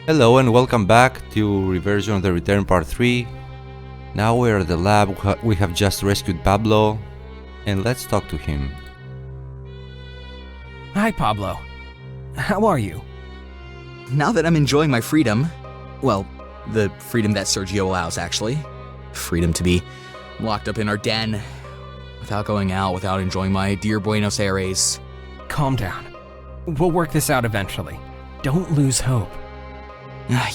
Hello and welcome back to Reversion The Return Part 3. Now we're at the lab, we have just rescued Pablo, and let's talk to him. Hi, Pablo. How are you? Now that I'm enjoying my freedom, well, the freedom that Sergio allows, actually. Freedom to be locked up in our den, without going out, without enjoying my dear Buenos Aires. Calm down. We'll work this out eventually. Don't lose hope.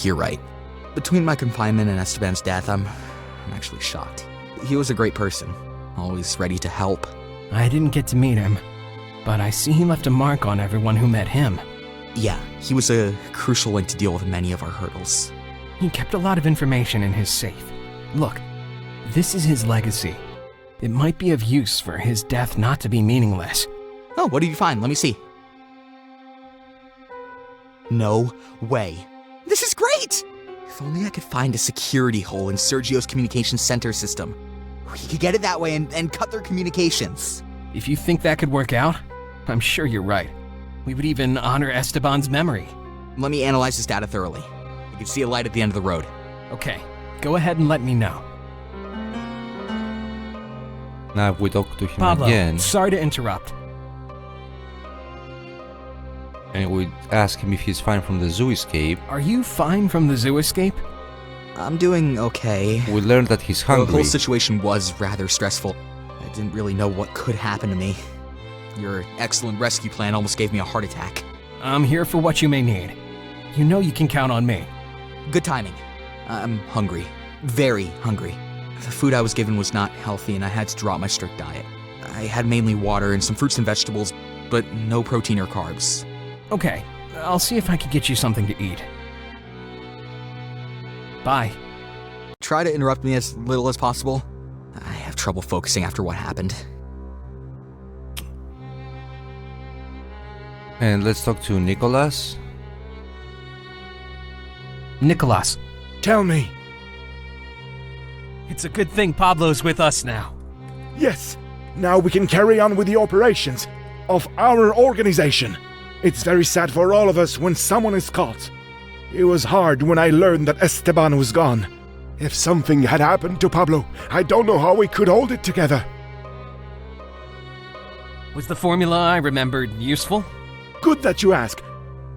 You're right. Between my confinement and Esteban's death, I'm actually shocked. He was a great person, always ready to help. I didn't get to meet him, but I see he left a mark on everyone who met him. Yeah, he was a crucial link to deal with many of our hurdles. He kept a lot of information in his safe. Look, this is his legacy. It might be of use for his death not to be meaningless. Oh, what did you find? Let me see. No way. This is great! If only I could find a security hole in Sergio's communications center system. We could get it that way and cut their communications. If you think that could work out, I'm sure you're right. We would even honor Esteban's memory. Let me analyze this data thoroughly. I can see a light at the end of the road. Okay, go ahead and let me know. Now if we talk to him Pablo, again, sorry to interrupt. and we ask him if he's fine from the zoo escape, Are you fine from the zoo escape? I'm doing okay. we learned that he's The hungry. whole situation was rather stressful. I didn't really know what could happen to me. Your excellent rescue plan almost gave me a heart attack. I'm here for what you may need. You know you can count on me. Good timing. I'm hungry. Very hungry. The food I was given was not healthy and I had to drop my strict diet. I had mainly water and some fruits and vegetables, but no protein or carbs. Okay, I'll see if I can get you something to eat. Bye. Try to interrupt me as little as possible. I have trouble focusing after what happened. And let's talk to Nicholas. Nicholas, Tell me. it's a good thing Pablo's with us now. Yes, now we can carry on with the operations of our organization. It's very sad for all of us when someone is caught. It was hard when I learned that Esteban was gone. If something had happened to Pablo, I don't know how we could hold it together. Was the formula I remembered useful? Good that you ask.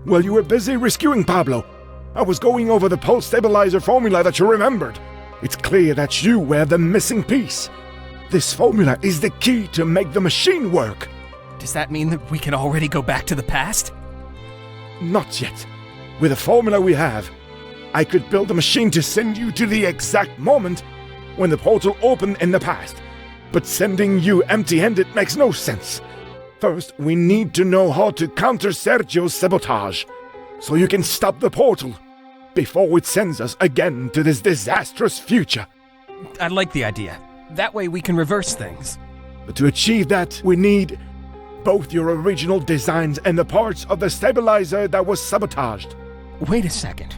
While you were busy rescuing Pablo, I was going over the pulse stabilizer formula that you remembered. It's clear that you were the missing piece. This formula is the key to make the machine work. Does that mean that we can already go back to the past? Not yet. With the formula we have, I could build a machine to send you to the exact moment when the portal opened in the past. But sending you empty-handed makes no sense. First, we need to know how to counter Sergio's sabotage, so you can stop the portal before it sends us again to this disastrous future. I like the idea. That way we can reverse things. But to achieve that, we need both your original designs and the parts of the stabilizer that was sabotaged. Wait a second.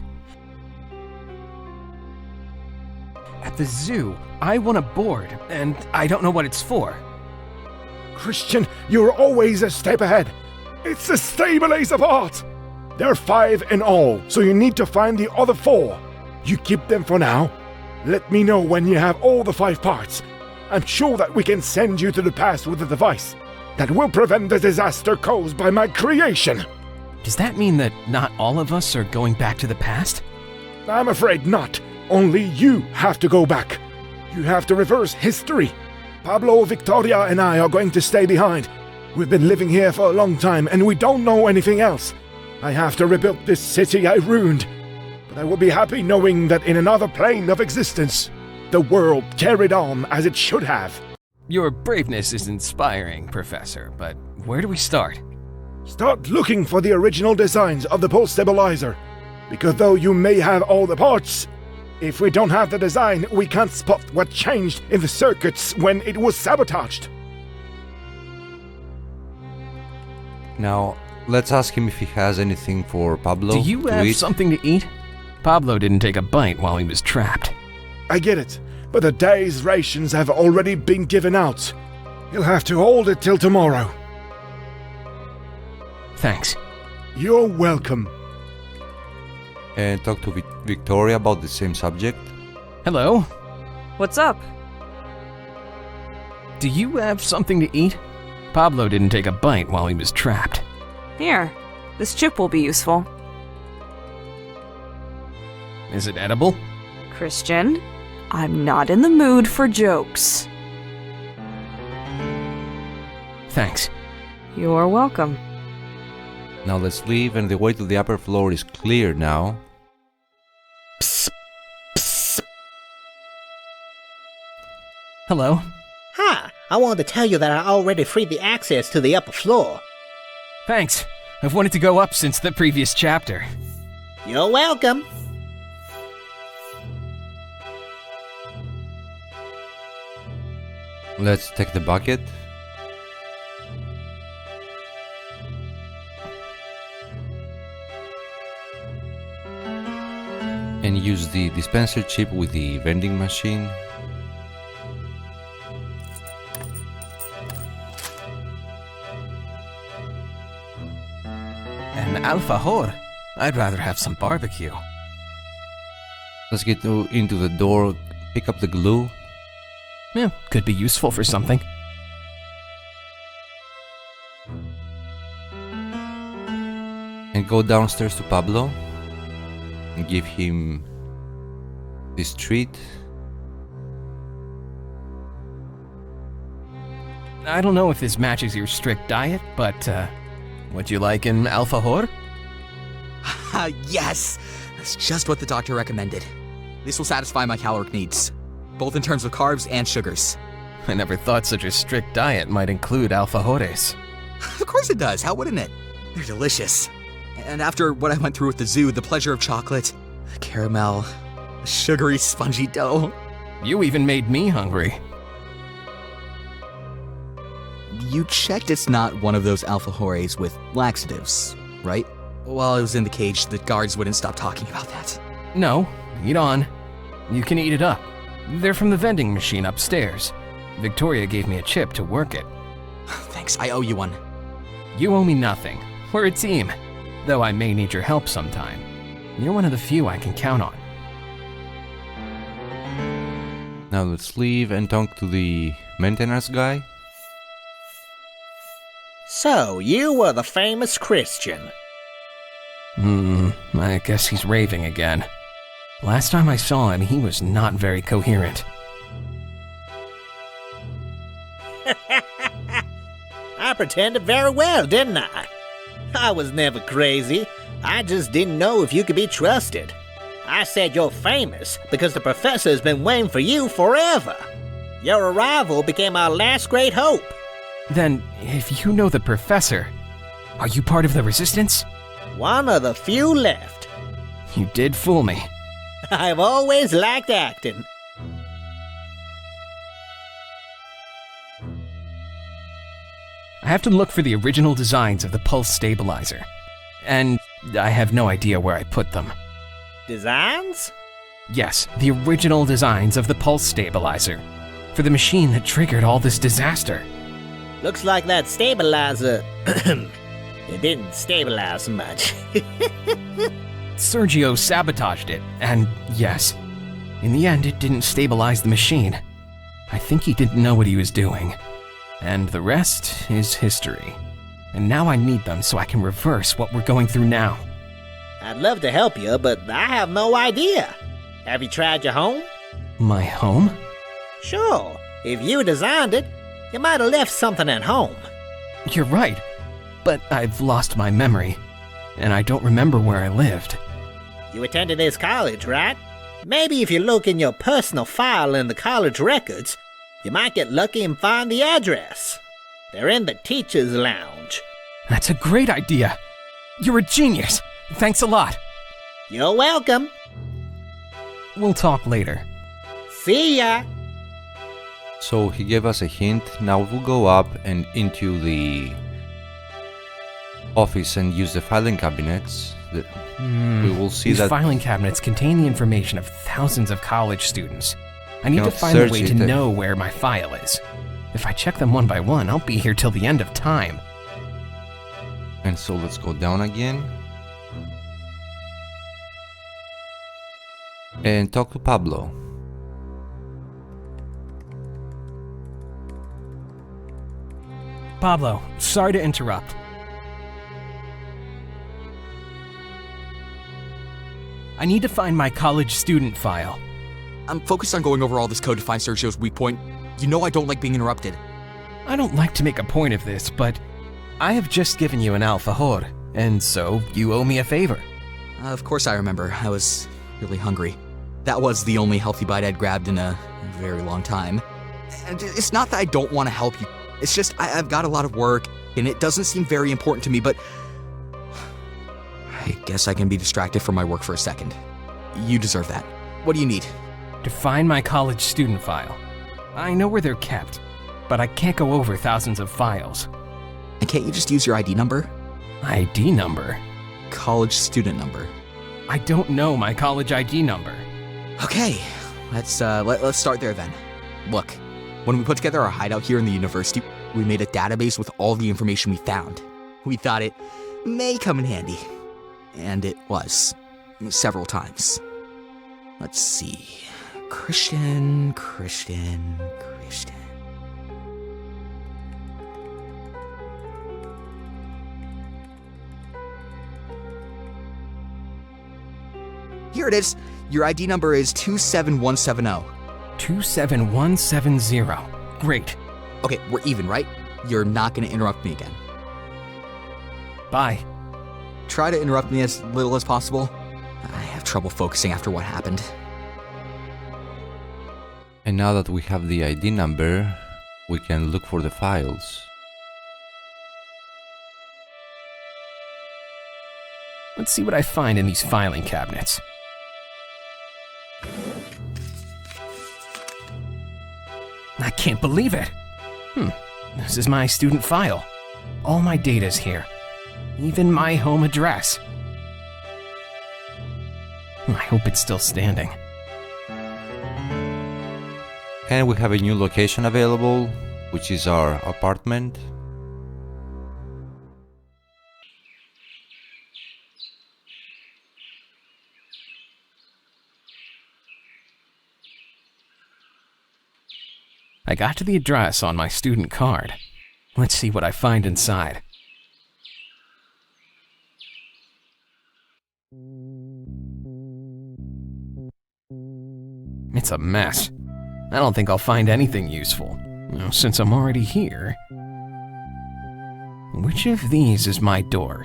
At the zoo, I won a board, and I don't know what it's for. Christian, you're always a step ahead. It's the stabilizer part. There are 5 in all, so you need to find the other 4. You keep them for now. Let me know when you have all the 5 parts. I'm sure that we can send you to the past with a device that will prevent the disaster caused by my creation. Does that mean that not all of us are going back to the past? I'm afraid not. Only you have to go back. You have to reverse history. Pablo, Victoria, and I are going to stay behind. We've been living here for a long time, and we don't know anything else. I have to rebuild this city I ruined. But I will be happy knowing that in another plane of existence, the world carried on as it should have. Your braveness is inspiring, Professor, but where do we start? Start looking for the original designs of the pulse stabilizer. Because though you may have all the parts, if we don't have the design, we can't spot what changed in the circuits when it was sabotaged. Now, let's ask him if he has anything for Pablo Do you to have eat. something to eat? Pablo didn't take a bite while he was trapped. I get it, but the day's rations have already been given out. You'll have to hold it till tomorrow. Thanks. You're welcome. and talk to Victoria about the same subject. Hello? What's up? Do you have something to eat? Pablo didn't take a bite while he was trapped. Here, this chip will be useful. Is it edible? Christian, I'm not in the mood for jokes. Thanks. You're welcome. Now let's leave, and the way to the upper floor is clear now. Hello? Hi, I wanted to tell you that I already freed the access to the upper floor. Thanks. I've wanted to go up since the previous chapter. You're welcome. Let's take the bucket. And use the dispenser chip with the vending machine. An alfajor? I'd rather have some barbecue. Let's get into the door, pick up the glue. Yeah, could be useful for something. And go downstairs to Pablo and give him this treat. I don't know if this matches your strict diet, but, would you like an alfajor? Yes! That's just what the doctor recommended. This will satisfy my caloric needs, both in terms of carbs and sugars. I never thought such a strict diet might include alfajores. Of course it does, how wouldn't it? They're delicious. And after what I went through with the zoo, the pleasure of chocolate, the caramel, the sugary, spongy dough. You even made me hungry. You checked it's not one of those alfajores with laxatives, right? While I was in the cage, the guards wouldn't stop talking about that. No, eat on. You can eat it up. They're from the vending machine upstairs. Victoria gave me a chip to work it. Thanks, I owe you one. You owe me nothing. We're a team. Though I may need your help sometime. You're one of the few I can count on. Now let's leave and talk to the maintenance guy. So, you were the famous Christian. I guess he's raving again. Last time I saw him, he was not very coherent. I pretended very well, didn't I? I was never crazy. I just didn't know if you could be trusted. I said you're famous because the professor has been waiting for you forever. Your arrival became our last great hope. Then, if you know the professor, are you part of the resistance? One of the few left. You did fool me. I've always liked acting. I have to look for the original designs of the pulse stabilizer. And I have no idea where I put them. Designs? Yes, the original designs of the pulse stabilizer. For the machine that triggered all this disaster. Looks like that stabilizer... it didn't stabilize much. Sergio sabotaged it, and yes, in the end it didn't stabilize the machine. I think he didn't know what he was doing. And the rest is history. And now I need them so I can reverse what we're going through now. I'd love to help you, but I have no idea. Have you tried your home? My home? Sure. If you designed it, you might have left something at home. You're right, but I've lost my memory, and I don't remember where I lived. You attended this college, right? Maybe if you look in your personal file in the college records, you might get lucky and find the address. They're in the teacher's lounge. That's a great idea. You're a genius. Thanks a lot. You're welcome. We'll talk later. See ya. So he gave us a hint. Now we'll go up and into the office and use the filing cabinets. We will see These that filing cabinets contain the information of thousands of college students. I need to Cannot find a search way it. to know where my file is. If I check them one by one, I'll be here till the end of time. And so let's go down again. and talk to Pablo. Pablo, sorry to interrupt. I need to find my college student file. I'm focused on going over all this code to find Sergio's weak point. You know I don't like being interrupted. I don't like to make a point of this, but I have just given you an alfajor, and so you owe me a favor. Of course I remember. I was really hungry. That was the only healthy bite I'd grabbed in a very long time. And it's not that I don't want to help you. It's just I've got a lot of work, and it doesn't seem very important to me, but I guess I can be distracted from my work for a second. You deserve that. What do you need? To find my college student file. I know where they're kept, but I can't go over thousands of files. And can't you just use your ID number? ID number? College student number. I don't know my college ID number. Okay, let's start there then. Look, when we put together our hideout here in the university, we made a database with all the information we found. We thought it may come in handy. And it was. Several times. Let's see. Christian. Here it is. Your ID number is 27170. 27170. Great. Okay, we're even, right? You're not going to interrupt me again. Bye. Try to interrupt me as little as possible. I have trouble focusing after what happened. And now that we have the ID number, we can look for the files. Let's see what I find in these filing cabinets. I can't believe it. This is my student file. All my data's here. Even my home address. I hope it's still standing. And we have a new location available, which is our apartment. I got to the address on my student card. Let's see what I find inside. It's a mess. I don't think I'll find anything useful, since I'm already here. Which of these is my door?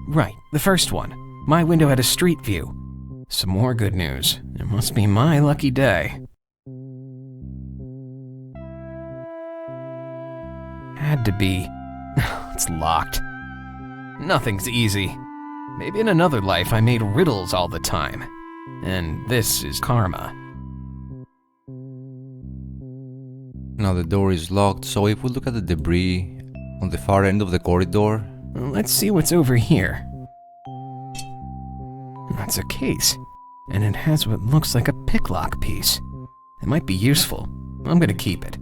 Right, the first one. My window had a street view. Some more good news. It must be my lucky day. Had to be. It's locked. Nothing's easy. Maybe in another life I made riddles all the time. And this is karma. Now the door is locked, so if we look at the debris on the far end of the corridor. Let's see what's over here. That's a case, and it has what looks like a picklock piece. It might be useful. I'm gonna keep it.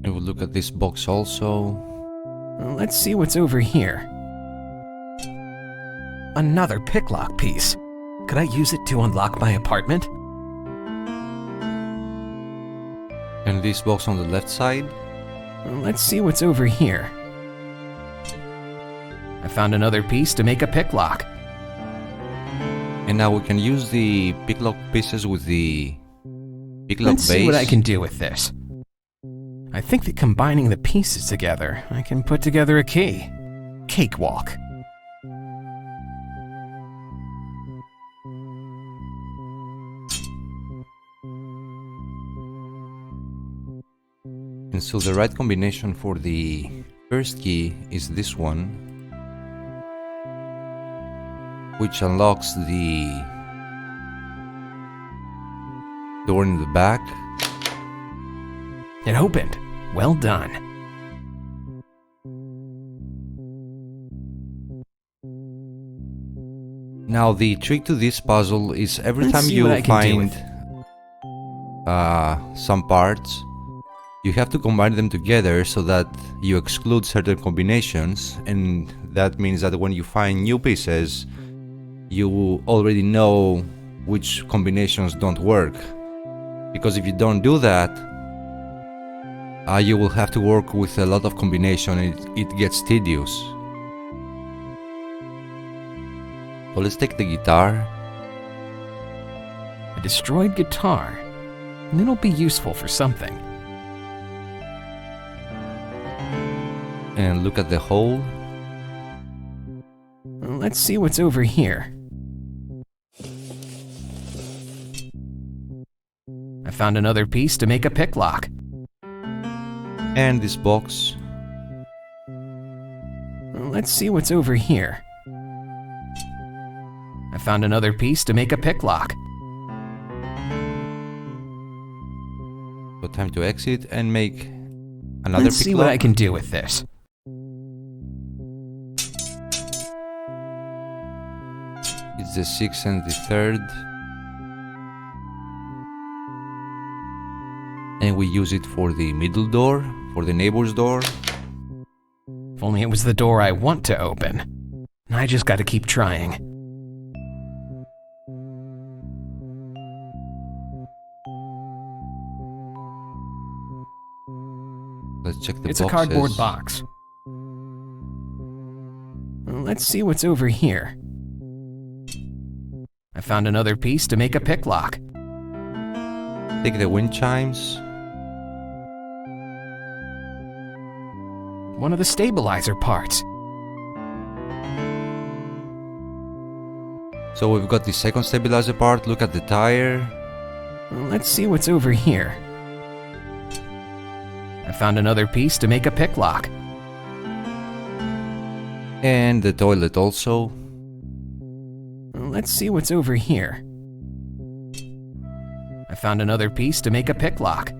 And we'll look at this box also. Let's see what's over here. Another picklock piece. Could I use it to unlock my apartment? And this box on the left side. Let's see what's over here. I found another piece to make a picklock. And now we can use the picklock pieces with the picklock Let's base. see what I can do with this. I think that combining the pieces together, I can put together a key. Cakewalk. And so the right combination for the first key is this one, which unlocks the door in the back. It opened. Well done. Now the trick to this puzzle is every Let's time see you what I can do find some parts, You have to combine them together so that you exclude certain combinations, and that means that when you find new pieces, you already know which combinations don't work. Because if you don't do that, you will have to work with a lot of combination and it gets tedious. So let's take the guitar. A destroyed guitar. It'll be useful for something. And look at the hole. Let's see what's over here. I found another piece to make a pick lock. And this box. Let's see what's over here. I found another piece to make a pick lock. So time to exit and make another Let's pick see lock. what I can do with this. It's the 6th and the 3rd. And we use it for the middle door, for the neighbor's door. If only it was the door I want to open. I just gotta keep trying. Let's check the It's boxes. a cardboard box. Let's see what's over here. I found another piece to make a pick lock. Take the wind chimes. One of the stabilizer parts. So we've got the second stabilizer part. Look at the tire. Let's see what's over here. I found another piece to make a pick lock. And the toilet also. Let's see what's over here. I found another piece to make a pick lock.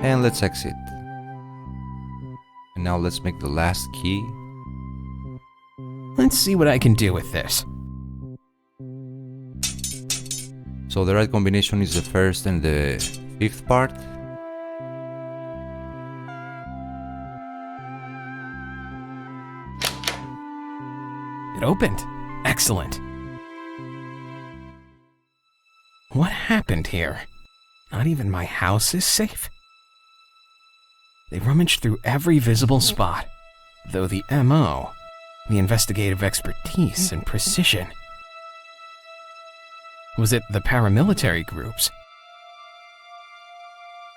And let's exit. And now let's make the last key. Let's see what I can do with this. So the right combination is the 1st and the 5th part. It opened. Excellent. What happened here? Not even my house is safe? They rummaged through every visible spot, though the MO, the investigative expertise and precision. Was it the paramilitary groups?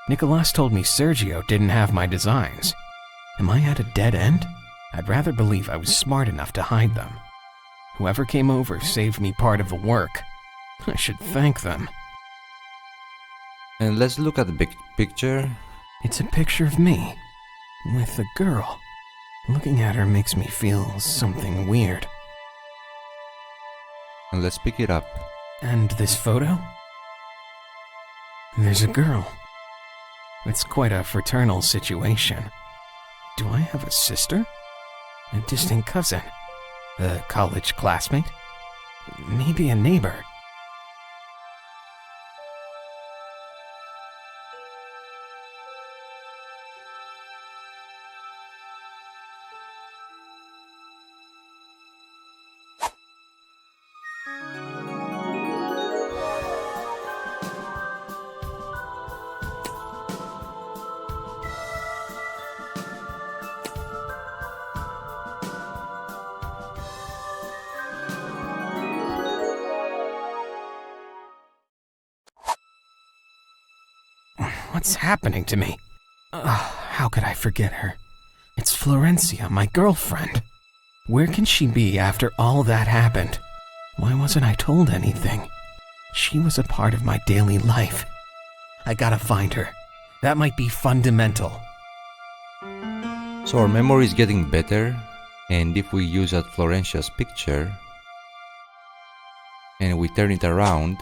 Nicolas told me Sergio didn't have my designs. Am I at a dead end? I'd rather believe I was smart enough to hide them. Whoever came over saved me part of the work. I should thank them. And let's look at the big picture. It's a picture of me, with a girl. Looking at her makes me feel something weird. And let's pick it up. And this photo? There's a girl. It's quite a fraternal situation. Do I have a sister? A distant cousin? A college classmate? Maybe a neighbor? What's happening to me? How could I forget her? It's Florencia, my girlfriend. Where can she be after all that happened? Why wasn't I told anything? She was a part of my daily life. I gotta find her. That might be fundamental. So our memory is getting better, and if we use that Florencia's picture and we turn it around,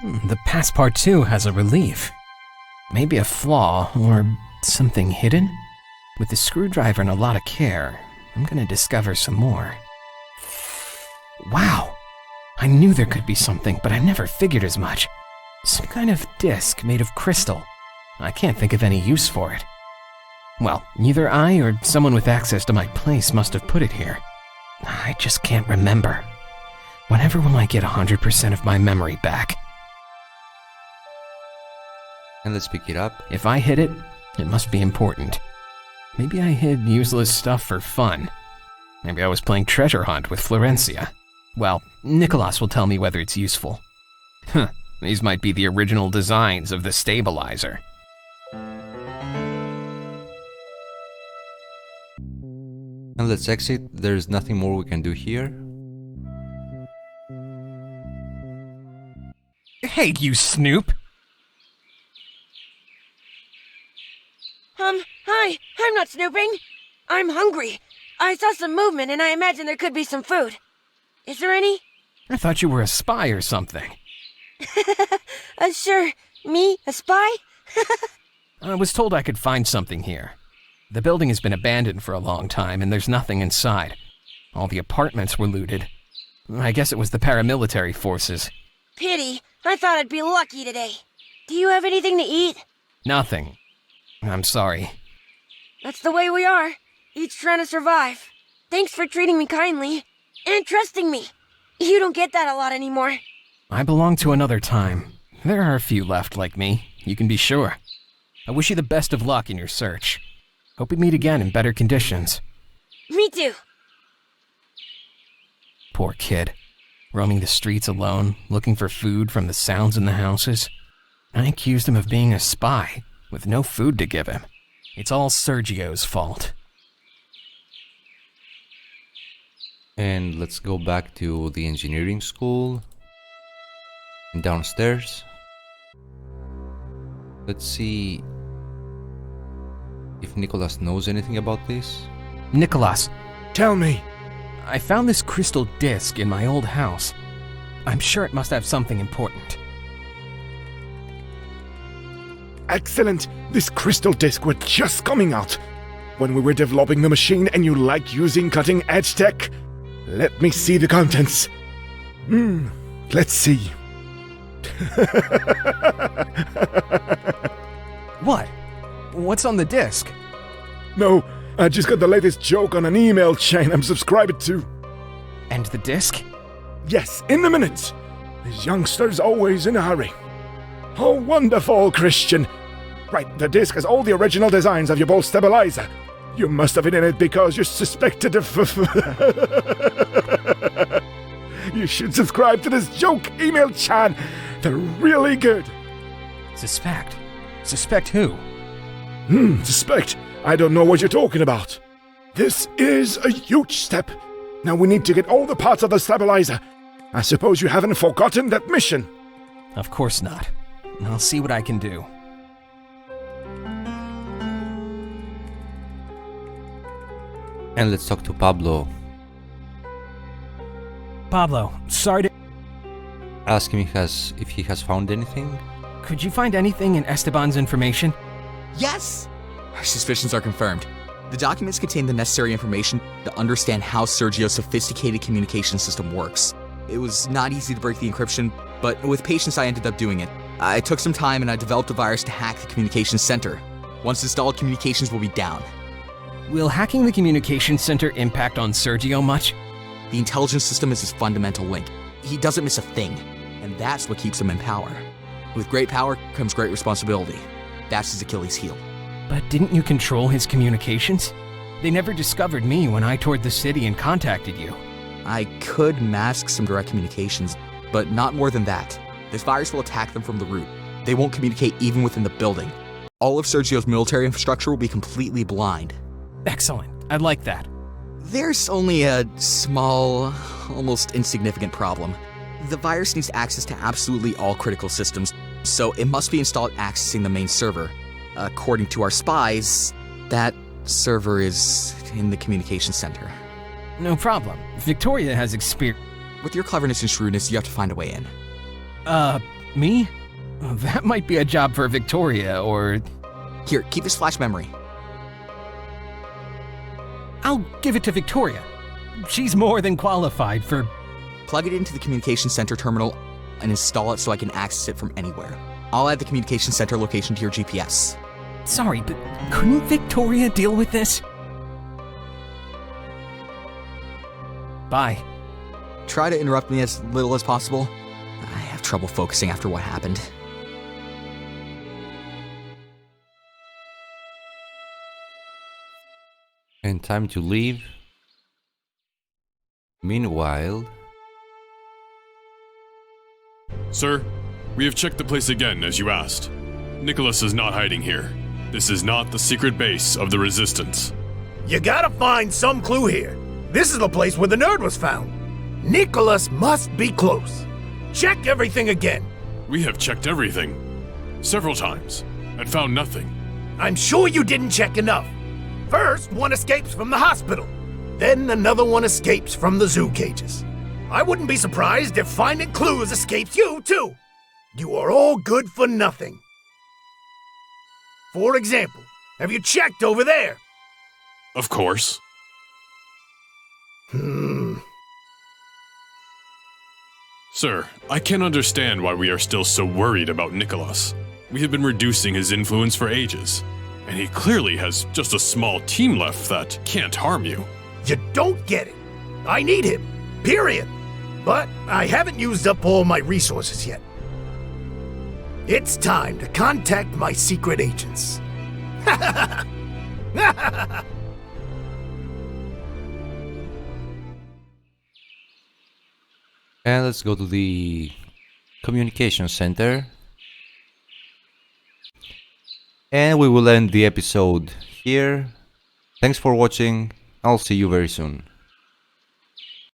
The past part 2 has a relief. Maybe a flaw or something hidden? With a screwdriver and a lot of care, I'm gonna discover some more. Wow! I knew there could be something, but I never figured as much. Some kind of disc made of crystal. I can't think of any use for it. Well, either I or someone with access to my place must have put it here. I just can't remember. Whenever will I get 100% of my memory back? And let's pick it up. If I hid it, it must be important. Maybe I hid useless stuff for fun. Maybe I was playing treasure hunt with Florencia. Well, Nicholas will tell me whether it's useful. These might be the original designs of the stabilizer. And let's exit. There's nothing more we can do here. Hey, you snoop! Hi, I'm not snooping. I'm hungry. I saw some movement and I imagine there could be some food. Is there any? I thought you were a spy or something. Sure. Me? A spy? I was told I could find something here. The building has been abandoned for a long time and there's nothing inside. All the apartments were looted. I guess it was the paramilitary forces. Pity. I thought I'd be lucky today. Do you have anything to eat? Nothing. I'm sorry. That's the way we are. Each trying to survive. Thanks for treating me kindly. And trusting me. You don't get that a lot anymore. I belong to another time. There are a few left like me, you can be sure. I wish you the best of luck in your search. Hope we meet again in better conditions. Me too. Poor kid. Roaming the streets alone, looking for food from the sounds in the houses. I accused him of being a spy, with no food to give him. It's all Sergio's fault. And let's go back to the engineering school. And downstairs. Let's see if Nicholas knows anything about this. Nicholas, Tell me. I found this crystal disc in my old house. I'm sure it must have something important. Excellent. This crystal disc was just coming out. When we were developing the machine and you like using cutting-edge tech. Let me see the contents. Let's see. What? What's on the disc? No, I just got the latest joke on an email chain I'm subscribed to. And the disc? Yes, in a minute. These youngsters always in a hurry. Oh, wonderful, Christian. Right, the disc has all the original designs of your bolt stabilizer. You must have hidden it because you're suspected of... You should subscribe to this joke email chan. They're really good. Suspect? Suspect who? Suspect? I don't know what you're talking about. This is a huge step. Now we need to get all the parts of the stabilizer. I suppose you haven't forgotten that mission. Of course not. I'll see what I can do. And let's talk to Pablo. Pablo, sorry to... Ask him if he has found anything. Could you find anything in Esteban's information? Yes! Our suspicions are confirmed. The documents contain the necessary information to understand how Sergio's sophisticated communication system works. It was not easy to break the encryption, but with patience I ended up doing it. I took some time and I developed a virus to hack the communications center. Once installed, communications will be down. Will hacking the communications center impact on Sergio much? The intelligence system is his fundamental link. He doesn't miss a thing, and that's what keeps him in power. With great power comes great responsibility. That's his Achilles heel. But didn't you control his communications? They never discovered me when I toured the city and contacted you. I could mask some direct communications, but not more than that. This virus will attack them from the root. They won't communicate even within the building. All of Sergio's military infrastructure will be completely blind. Excellent. I like that. There's only a small, almost insignificant problem. The virus needs access to absolutely all critical systems, so it must be installed accessing the main server. According to our spies, that server is in the communication center. No problem. Victoria has experience. With your cleverness and shrewdness, you have to find a way in. Me? That might be a job for Victoria, or... Here, keep this flash memory. I'll give it to Victoria. She's more than qualified for... Plug it into the communication center terminal and install it so I can access it from anywhere. I'll add the communication center location to your GPS. Sorry, but couldn't Victoria deal with this? Bye. Try to interrupt me as little as possible. I have trouble focusing after what happened. And time to leave. Meanwhile... Sir, we have checked the place again, as you asked. Nicholas is not hiding here. This is not the secret base of the Resistance. You gotta find some clue here. This is the place where the nerd was found. Nicholas must be close. Check everything again. We have checked everything. Several times, and found nothing. I'm sure you didn't check enough. First, one escapes from the hospital. Then another one escapes from the zoo cages. I wouldn't be surprised if finding clues escapes you, too. You are all good for nothing. For example, have you checked over there? Of course. Sir, I can't understand why we are still so worried about Nicholas. We have been reducing his influence for ages, and he clearly has just a small team left that can't harm you. You don't get it. I need him, period. But I haven't used up all my resources yet. It's time to contact my secret agents. And let's go to the communication center. And we will end the episode here. Thanks for watching. I'll see you very soon.